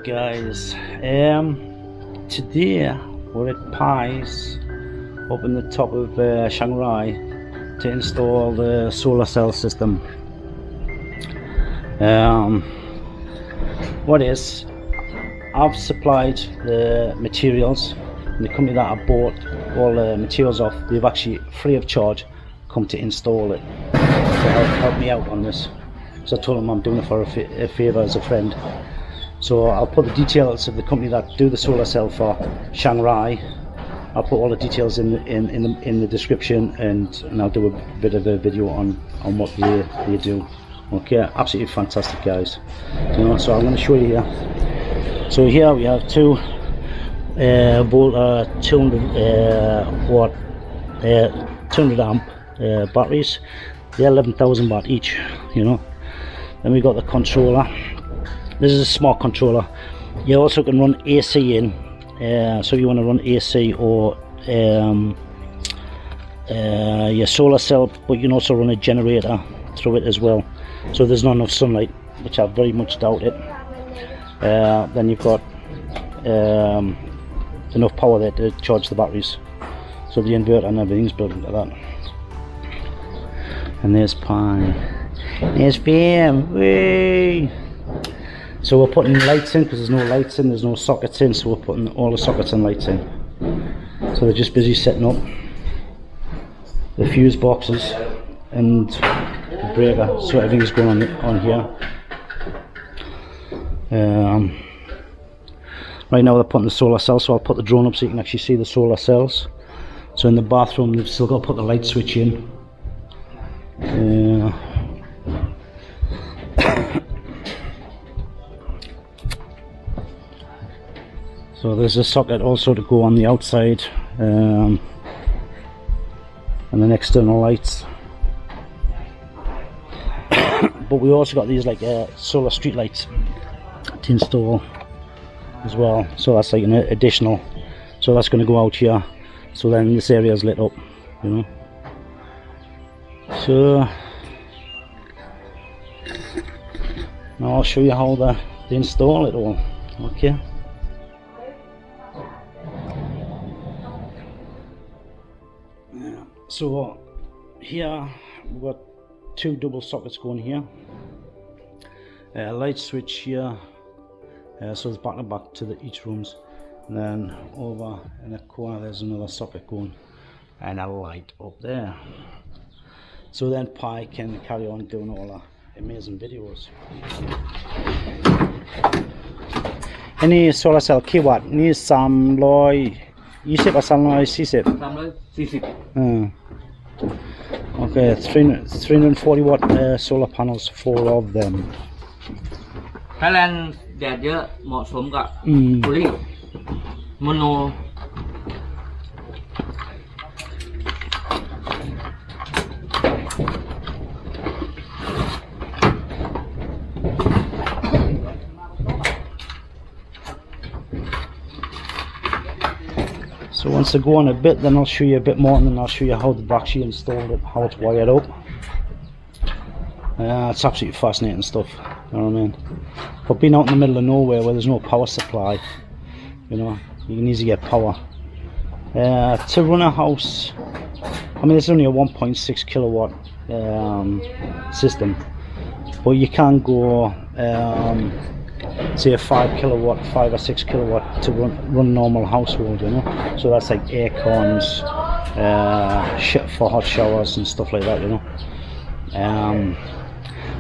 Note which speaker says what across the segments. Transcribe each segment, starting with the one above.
Speaker 1: guys, today we're at Pies up in the top of Shanghai to install the solar cell system. What is, I've supplied the materials, and the company that I bought all the materials off, they've actually free of charge come to install it, to help me out on this. So I told them I'm doing it for a favour as a friend. So I'll put the details of the company that do the solar cell for Shanghai. I'll put all the details in the description, and I'll do a bit of a video on what they do. Okay, absolutely fantastic guys. You know, so I'm going to show you here. So here we have two volt 200 watt 200 amp batteries. They're 11,000 watt each. You know. Then we got the controller. This is a smart controller. You also can run AC in, so you want to run AC or your solar cell, but you can also run a generator through it as well. So there's not enough sunlight, which I very much doubt it. Then you've got enough power there to charge the batteries. So the inverter and everything's built into that. And there's Pi. There's BM. Whee! So we're putting lights in because there's no lights in, there's no sockets in, so we're putting all the sockets and lights in. So they're just busy setting up the fuse boxes and the breaker, so everything's going on here. Right now they're putting the solar cells, so I'll put the drone up so you can actually see the solar cells. So in the bathroom they've still got to put the light switch in. So there's a socket also to go on the outside, and then external lights. But we also got these like solar street lights to install as well. So that's like an additional. So that's going to go out here. So then this area is lit up, you know. So now I'll show you how they install it all. Okay. So here we've got two double sockets going here, light switch here, so it's back to back to each rooms, and then over in the corner there's another socket going, and a light up there. So then Pi can carry on doing all the amazing videos. Any solar cell kilowatt ni 320 or 340? Okay, 340 watt solar panels, 4 of them.
Speaker 2: Thailand แดดเยอะเหมาะสมกับโพลีโมโน
Speaker 1: So once they go on a bit, then I'll show you a bit more, and then I'll show you how they've actually installed it, how it's wired up. It's absolutely fascinating stuff, you know what I mean? But being out in the middle of nowhere where there's no power supply, you know, you can easily get power. To run a house, I mean it's only a 1.6 kilowatt system, but you can go say a 5 or 6 kilowatt to run normal household, you know. So that's like air cons, for hot showers and stuff like that, you know.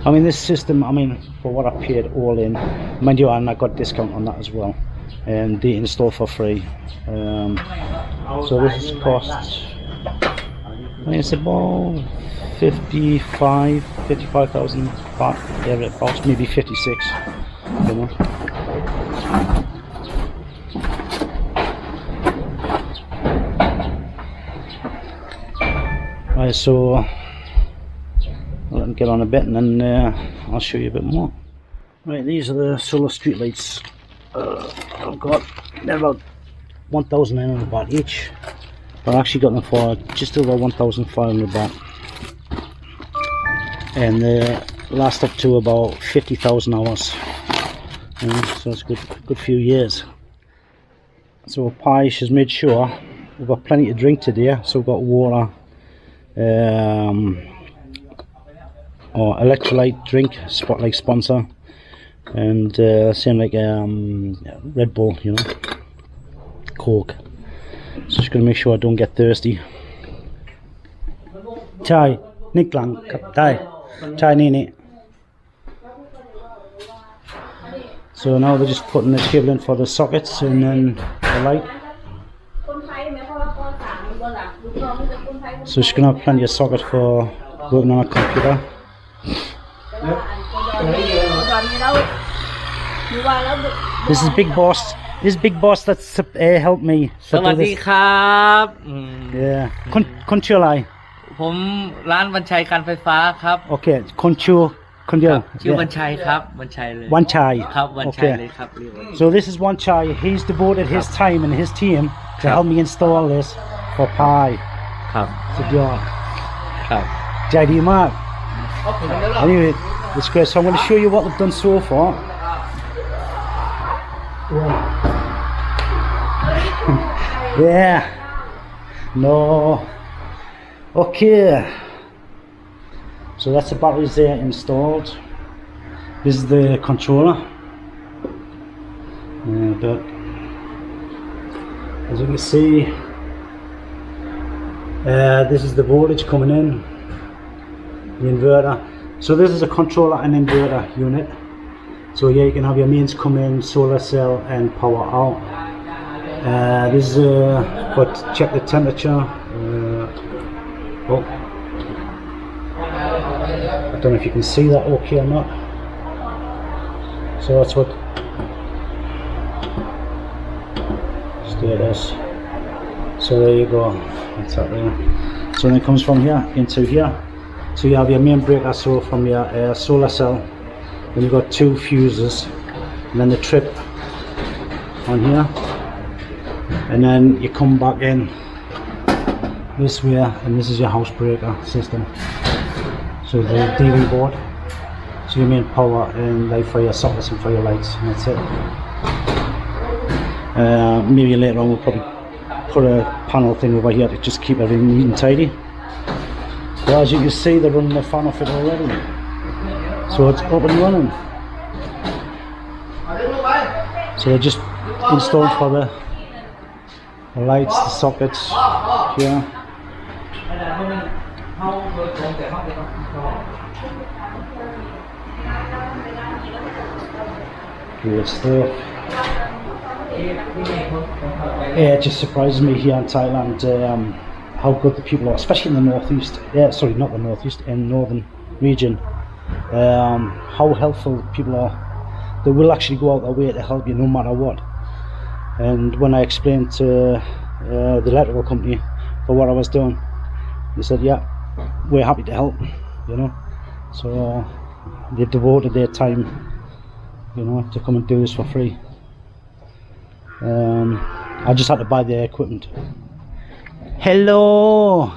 Speaker 1: I mean this system, I mean for what I paid all in, mind you, and I got discount on that as well, and they install for free. So this costs, I mean it's about 55,000 baht, thereabouts, maybe 56. You know. Right, so I'll let them get on a bit, and then I'll show you a bit more. Right, these are the solar street lights I've got. They're about 1,900 baht each, but I actually got them for just over 1,500 baht, and they last up to about 50,000 hours. So it's good few years. So Pi, she's made sure we've got plenty to drink today. So we've got water, or electrolyte drink, Spotlight sponsor, and same like Red Bull, you know, Coke. So just gonna make sure I don't get thirsty. Chai, Nick Lang, Chai Nini. So now they're just putting the cable in for the sockets and then the light. So she's gonna have plenty of socket for working on a computer. This is Big Boss. This is Big Boss that's helped me.
Speaker 2: สวัสดีครับ
Speaker 1: Yeah. Control.
Speaker 2: ผมร้านบรรชัยการไฟฟ้าครับ
Speaker 1: Okay. Control.
Speaker 2: ชื่อบรรชัยครับบรรชัยเลย
Speaker 1: One Chai.
Speaker 2: ครับบรรชัยเลยครับ
Speaker 1: So this is One Chai. He's devoted his time and his team to help me install this for Pi.
Speaker 2: ครับ
Speaker 1: สุดยอด
Speaker 2: ครับ
Speaker 1: ใจดีมาก Anyway, it's great. So I'm going to show you what we've done so far. Yeah. No. Okay. So that's the batteries there installed. This is the controller. But as you can see, this is the voltage coming in, the inverter. So this is a controller and inverter unit. So yeah, you can have your mains come in, solar cell and power out. This is but check the temperature. I don't know if you can see that okay or not. So that's what. Just do this. So there you go. That's that there. So then it comes from here into here. So you have your main breaker, so from your solar cell. Then you've got two fuses, and then the trip on here. And then you come back in this way, and this is your house breaker system. So the DV board, so your main power and light for your sockets and for your lights, and that's it. Maybe later on we'll probably put a panel thing over here to just keep everything neat and tidy. Well, as you can see, they're running the fan off it already, so it's up and running. So they're just installed for the lights, the sockets here. Good stuff. Yeah, it just surprises me here in Thailand how good the people are, especially in the northeast. Yeah, sorry, not the northeast, in northern region. How helpful people are. They will actually go out their way to help you no matter what. And when I explained to the electrical company for what I was doing, they said, yeah, we're happy to help, you know. So they've devoted their time, you know, to come and do this for free. I just had to buy their equipment. Hello.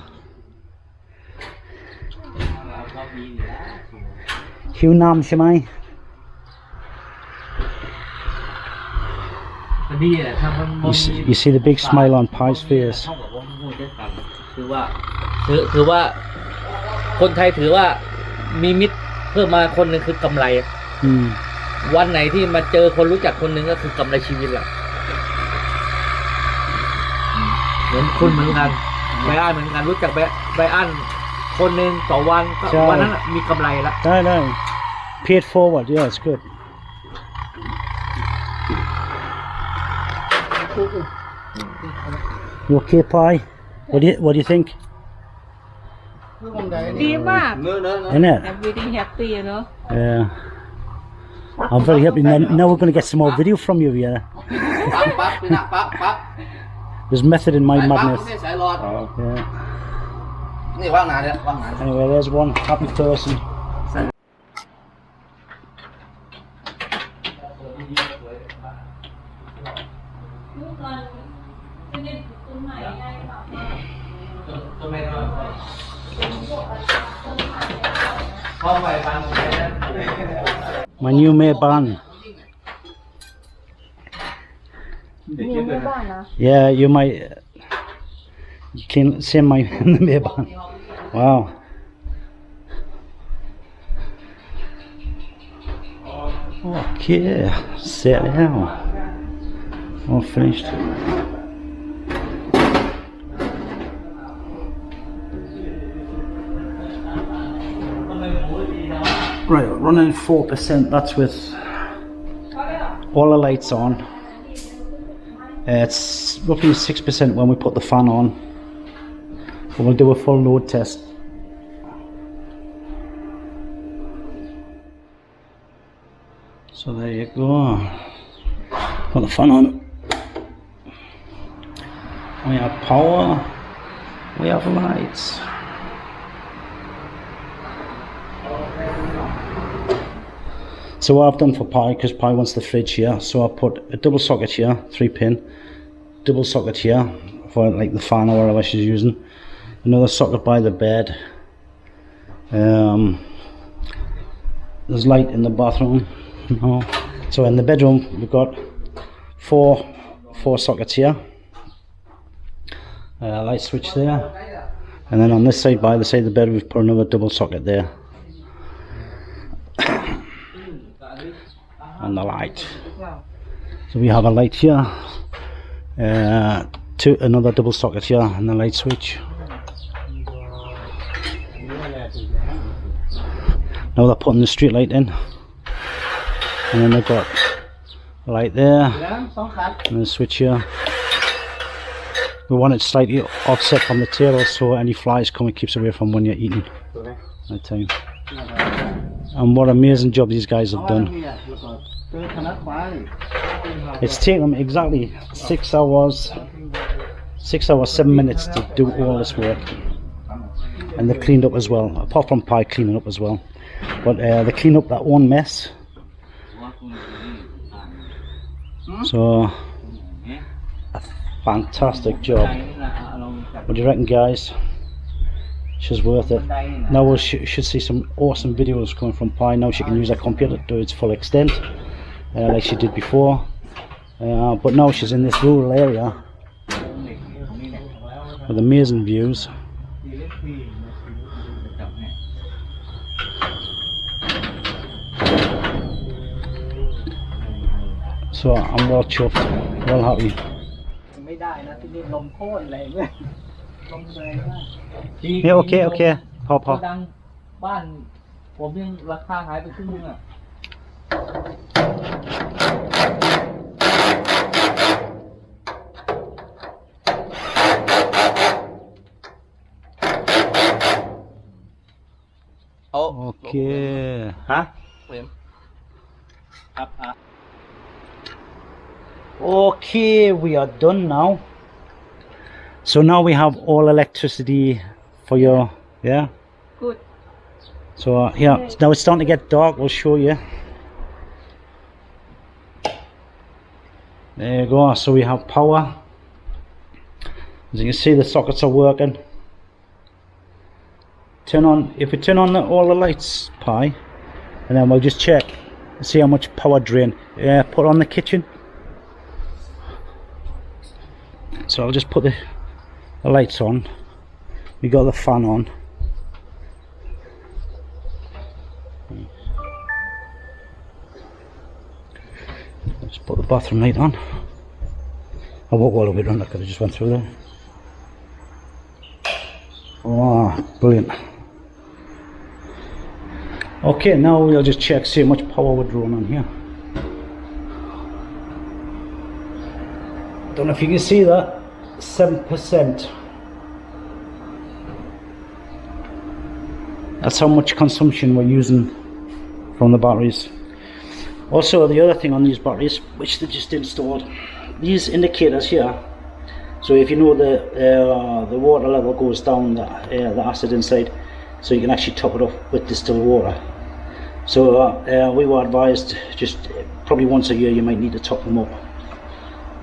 Speaker 1: Hiếu Nam ใช่ไหม You see the big smile on Pi's face.
Speaker 2: คือว่าคนไทยถือว่ามีมิตรเพิ่มมาคนหนึ่งคือกำไรวันไหนที่มาเจอคนรู้จักคนหนึ่งก็คือกำไรชีวิตละเหมือนคุณเหมือนกันไบอันเหมือนกันรู้จักไบอันคนหนึ่งต่อวันก็วันนั้นมีกำไรละ
Speaker 1: ได้ Paid forward, yeah, it's good. You okay, Pi? What do you think?
Speaker 3: ดีมาก
Speaker 1: Isn't it?
Speaker 3: I'm really happy, you know.
Speaker 1: Yeah. I'm very happy. Now we're going to get some more video from you, yeah. There's method in my madness. Yeah. Anyway, there's one happy person. My new mate Bryan.
Speaker 3: มีแม่บ้านนะ
Speaker 1: Yeah, you might clean same my neighbor. Wow. Okay, set now. All finished. Right, running 4%. That's with all the lights on. It's roughly 6% when we put the fan on. But we'll do a full load test. So there you go. Put the fan on. We have power. We have lights. So what I've done for Pi, because Pi wants the fridge here, so I put a double socket here, 3-pin, double socket here for like the fan or whatever she's using, another socket by the bed. There's light in the bathroom. No. So in the bedroom we've got four sockets here, light switch there, and then on this side, by the side of the bed, we've put another double socket there. And the light. So we have a light here, another double socket here, and the light switch. Now they're putting the street light in, and then they've got a light there, and the switch here. We want it slightly offset from the table, so any flies come, it keeps away from when you're eating that time. And what amazing job these guys have done. It's taken them exactly 6 hours 7 minutes to do all this work, and they cleaned up as well, apart from Pi cleaning up as well, but they cleaned up that one mess. So a fantastic job. What do you reckon, guys? She's worth it. Now we should see some awesome videos coming from Pi. Now she can use her computer to its full extent, like she did before. But now she's in this rural area with amazing views. So I'm well chuffed, well happy. Yeah, okay. พอ
Speaker 2: ดังบ้านผมยังราคาหายไปครึ่งนึงอ่ะ
Speaker 1: Okay. Huh? Okay, we are done now. So now we have all electricity for your, yeah?
Speaker 3: Good.
Speaker 1: So yeah, now it's starting to get dark, we'll show you. There you go, so we have power. As you can see, the sockets are working. If we turn on all the lights, Pi, and then we'll just check, see how much power drain. Put on the kitchen. So I'll just put the lights on. We got the fan on. Let's put the bathroom light on. I won't go all the way around, I could have just went through there. Oh, brilliant. Okay, now we'll just check, see how much power we're drawing on here. Don't know if you can see that. 7%. That's how much consumption we're using from the batteries. Also, the other thing on these batteries, which they just installed, these indicators here. So if you know the water level goes down, the acid inside, so you can actually top it up with distilled water. So we were advised just probably once a year you might need to top them up,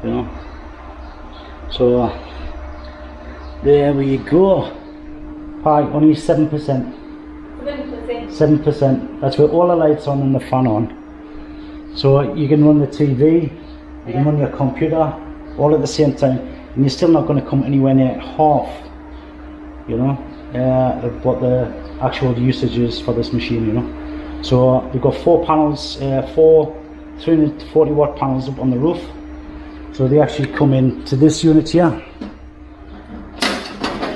Speaker 1: you know. So there we go. Pi, only 7%. 7%. That's with all the lights on and the fan on. So you can run the TV, you can run your computer, all at the same time, and you're still not going to come anywhere near half, you know, of what the actual usage is for this machine, you know. So we've got 4 panels, 4 340 watt panels up on the roof. So they actually come into this unit here.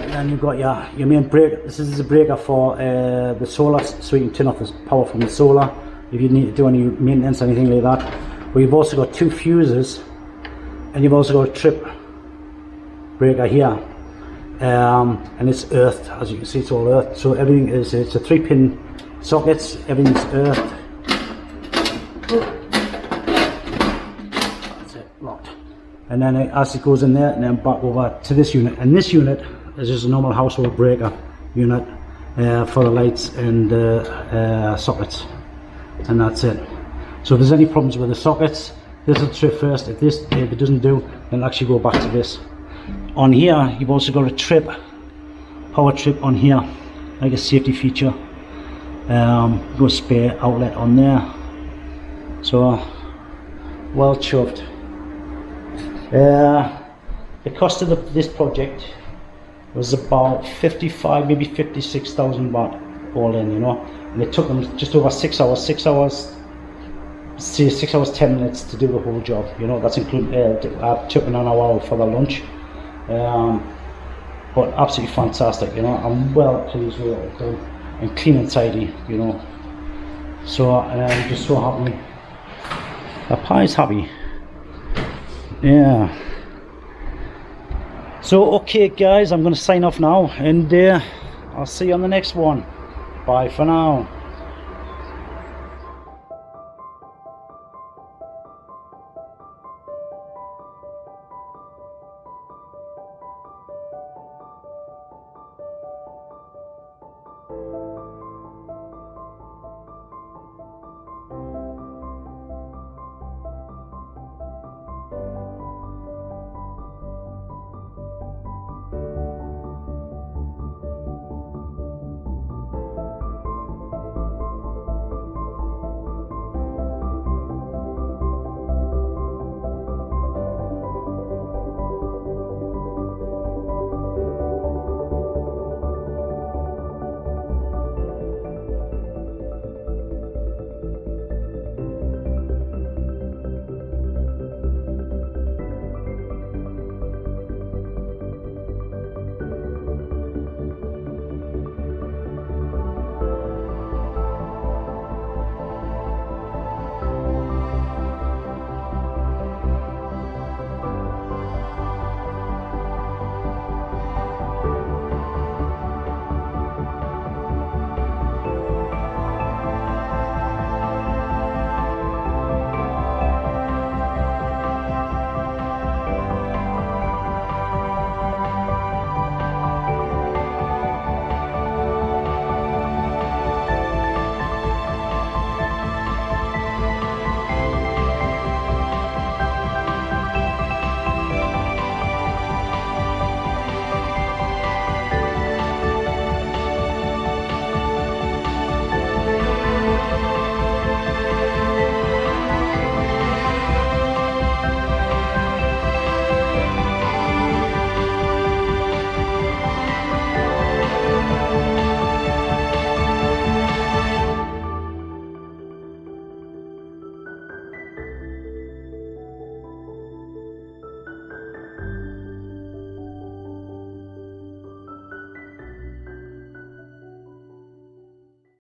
Speaker 1: And then you've got your main breaker. This is a breaker for the solar, so you can turn off the power from the solar if you need to do any maintenance or anything like that. But you've also got 2 fuses, and you've also got a trip breaker here. And it's earthed, as you can see, it's all earthed. So everything is, it's a 3-pin sockets, everything's earthed. That's it, locked. And then as it goes in there, and then back over to this unit. And this unit is just a normal household breaker unit for the lights and sockets. And that's it. So if there's any problems with the sockets, this will trip first. If it doesn't do, then actually go back to this. On here, you've also got a power trip on here, like a safety feature. Got a spare outlet on there. So well chuffed. The cost of this project was about 55, maybe 56,000 baht all in, you know. And it took them just over 6 hours. 6 hours 10 minutes to do the whole job, you know. That's including I took an hour for the lunch. But absolutely fantastic, you know. I'm well pleased with it done, and clean and tidy, you know. So I'm just so happy. The pie's happy. Yeah. So okay guys, I'm going to sign off now, and I'll see you on the next one. Bye for now.